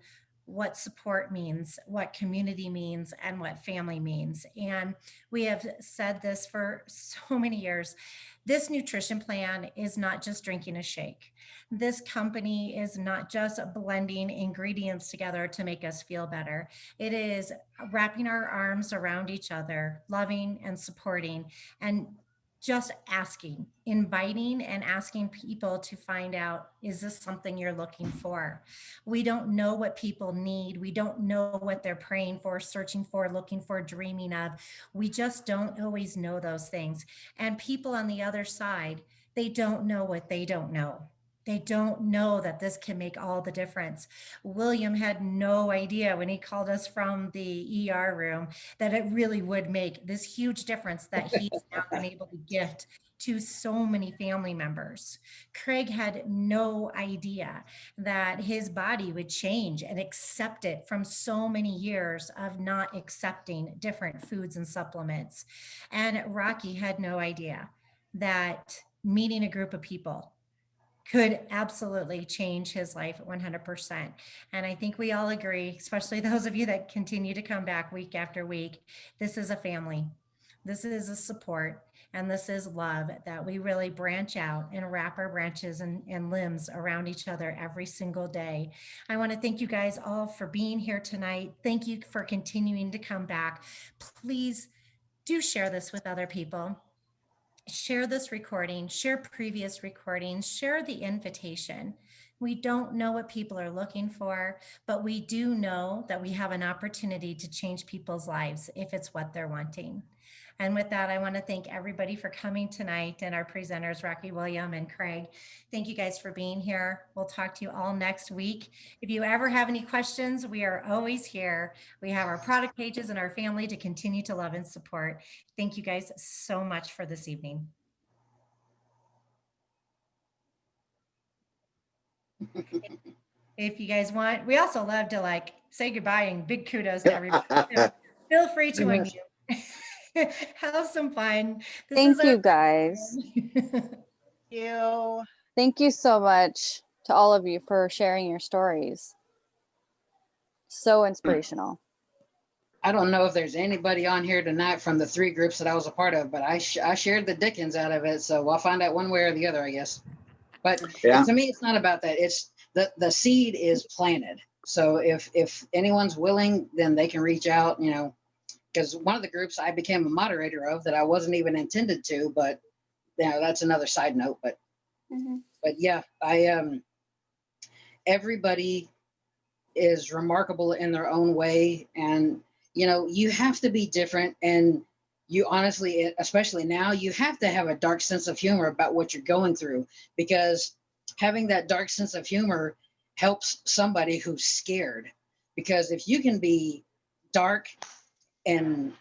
what support means, what community means, and what family means. And we have said this for so many years. This nutrition plan is not just drinking a shake. This company is not just blending ingredients together to make us feel better. It is wrapping our arms around each other, loving and supporting, and just asking, inviting and asking people to find out, is this something you're looking for? We don't know what people need. We don't know what they're praying for, searching for, looking for, dreaming of. We just don't always know those things. And people on the other side, they don't know what they don't know. They don't know that this can make all the difference. William had no idea when he called us from the ER room that it really would make this huge difference that he's now been able to gift to so many family members. Craig had no idea that his body would change and accept it from so many years of not accepting different foods and supplements. And Rocky had no idea that meeting a group of people could absolutely change his life 100%. And I think we all agree, especially those of you that continue to come back week after week, this is a family. This is a support, and this is love, that we really branch out and wrap our branches and limbs around each other every single day. I want to thank you guys all for being here tonight. Thank you for continuing to come back. Please do share this with other people. Share this recording, share previous recordings, share the invitation. We don't know what people are looking for, but we do know that we have an opportunity to change people's lives if it's what they're wanting. And with that, I want to thank everybody for coming tonight, and our presenters, Rocky, William, and Craig. Thank you guys for being here. We'll talk to you all next week. If you ever have any questions, we are always here. We have our product pages and our family to continue to love and support. Thank you guys so much for this evening. If you guys want, we also love to say goodbye and big kudos to everybody. Feel free to unmute. Have some fun. Thank you, guys. Thank you so much to all of you for sharing your stories. So inspirational. I don't know if there's anybody on here tonight from the three groups that I was a part of, but I shared the dickens out of it. So I'll find out one way or the other, I guess. But Yeah. to me, it's not about that. It's the seed is planted. So if anyone's willing, then they can reach out, because one of the groups I became a moderator of that I wasn't even intended to, but that's another side note. But but yeah, everybody is remarkable in their own way, and you have to be different, and you honestly, especially now, you have to have a dark sense of humor about what you're going through, because having that dark sense of humor helps somebody who's scared. Because if you can be dark and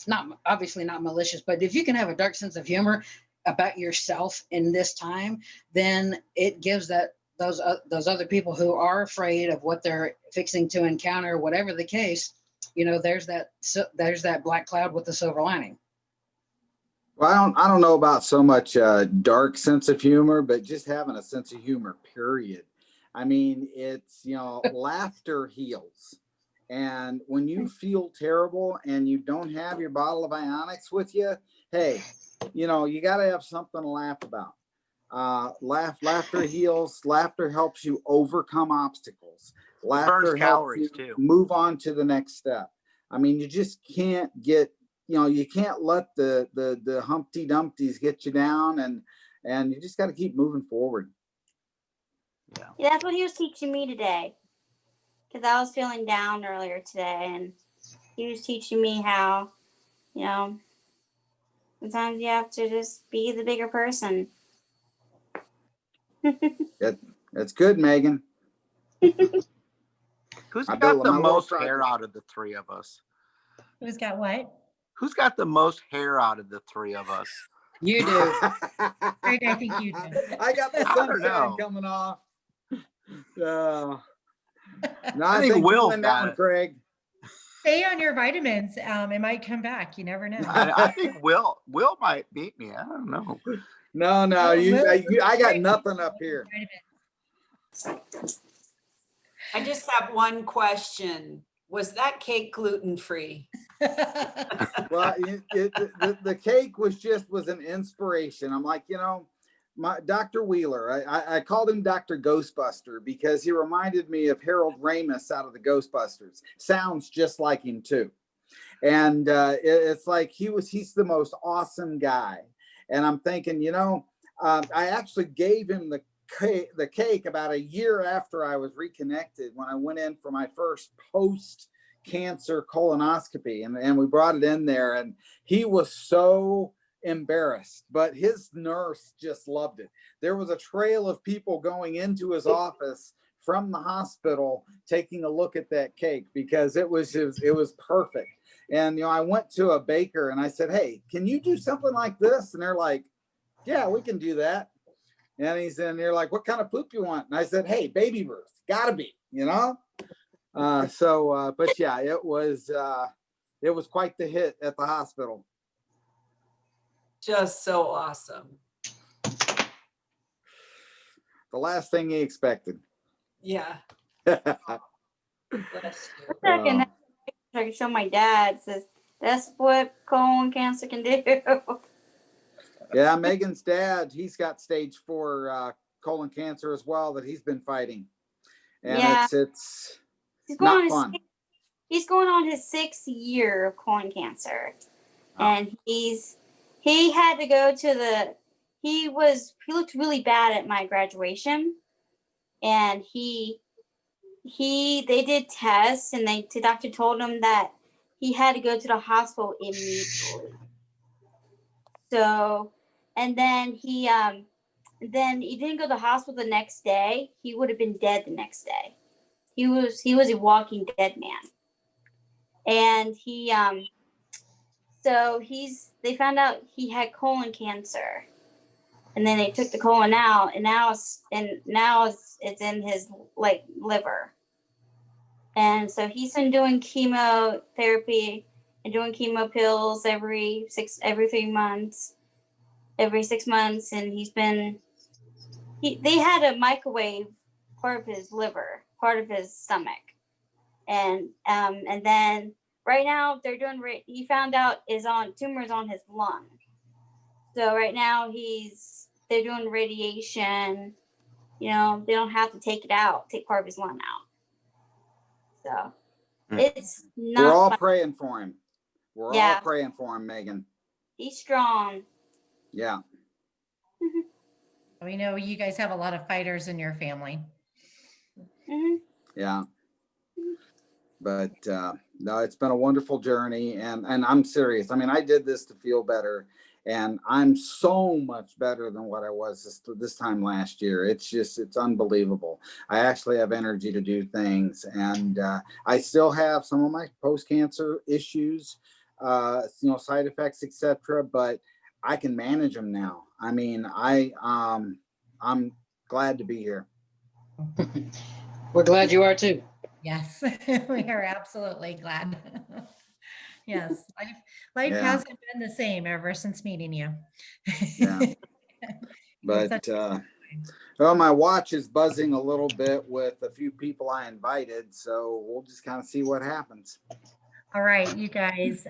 not obviously not malicious, but if you can have a dark sense of humor about yourself in this time, then it gives those other people who are afraid of what they're fixing to encounter, whatever the case, there's that black cloud with the silver lining. Well, I don't know about so much dark sense of humor, but just having a sense of humor, period. I mean, it's, laughter heals. And when you feel terrible and you don't have your bottle of Ionics with you, hey, you got to have something to laugh about. Laughter heals. Laughter helps you overcome obstacles. Laughter helps calories, you too. move on to the next step. I mean, you just can't get, you can't let the Humpty Dumpties get you down, and you just got to keep moving forward. Yeah, that's what he was teaching me today. Because I was feeling down earlier today, and he was teaching me how, sometimes you have to just be the bigger person. That's good, Megan. Who's I got built the my little most project. hair out of the three of us? Who's got what? Who's got the most hair out of the three of us? You do. Greg, I think you do. I got the I don't sunshine know. coming off. No, I I think think Will's you win that got one, it. Craig. Stay on your vitamins. It might come back. You never know. I think Will might beat me. I don't know. No, Oh, I got nothing up here. I just have one question. Was that cake gluten-free? Well, the cake was an inspiration. I'm like, my Dr. Wheeler, I called him Dr. Ghostbuster because he reminded me of Harold Ramis out of the Ghostbusters. Sounds just like him too. And it's like he's the most awesome guy. And I'm thinking, I actually gave him the cake about a year after I was reconnected, when I went in for my first post-cancer colonoscopy, and we brought it in there, and he was so embarrassed, but his nurse just loved it. There was a trail of people going into his office from the hospital taking a look at that cake because it was perfect. And I went to a baker and I said, "Hey, can you do something like this?" And they're like, "Yeah, we can do that." And they're like, "What kind of poop you want?" And I said, "Hey, baby birth, gotta be, but yeah, it was quite the hit at the hospital. Just so awesome. The last thing he expected. Yeah. Second, I can show my dad. It says that's what colon cancer can do. Yeah, Megan's dad, he's got stage 4 colon cancer as well that he's been fighting, and Yeah. it's He's not going fun. He's going on his 6th year of colon cancer, and he had to go to he looked really bad at my graduation, and they did tests, and the doctor told him that he had to go to the hospital immediately. So, and then he didn't go to the hospital the next day. He would have been dead the next day. He was a walking dead man. And they found out he had colon cancer, and then they took the colon out, and now it's in his liver. And so he's been doing chemotherapy and doing chemo pills every 6 months, and they had a microwave part of his liver, part of his stomach, and then right now they're doing. He found out tumors on his lung, so right now they're doing radiation. They don't have to take part of his lung out. So it's not. We're all fun. praying for him. We're all praying for him, Megan. He's strong. Yeah. We know you guys have a lot of fighters in your family. Mm-hmm. Yeah. But no, it's been a wonderful journey, and I'm serious. I mean, I did this to feel better, and I'm so much better than what I was this time last year. It's unbelievable. I actually have energy to do things, and I still have some of my post-cancer issues, side effects, etc. But I can manage them now. I mean, I'm glad to be here. We're glad you are too. Yes, we are absolutely glad. Yes, life Yeah. hasn't been the same ever since meeting you. Yeah. But well, my watch is buzzing a little bit with a few people I invited, so we'll just kind of see what happens. All right, you guys,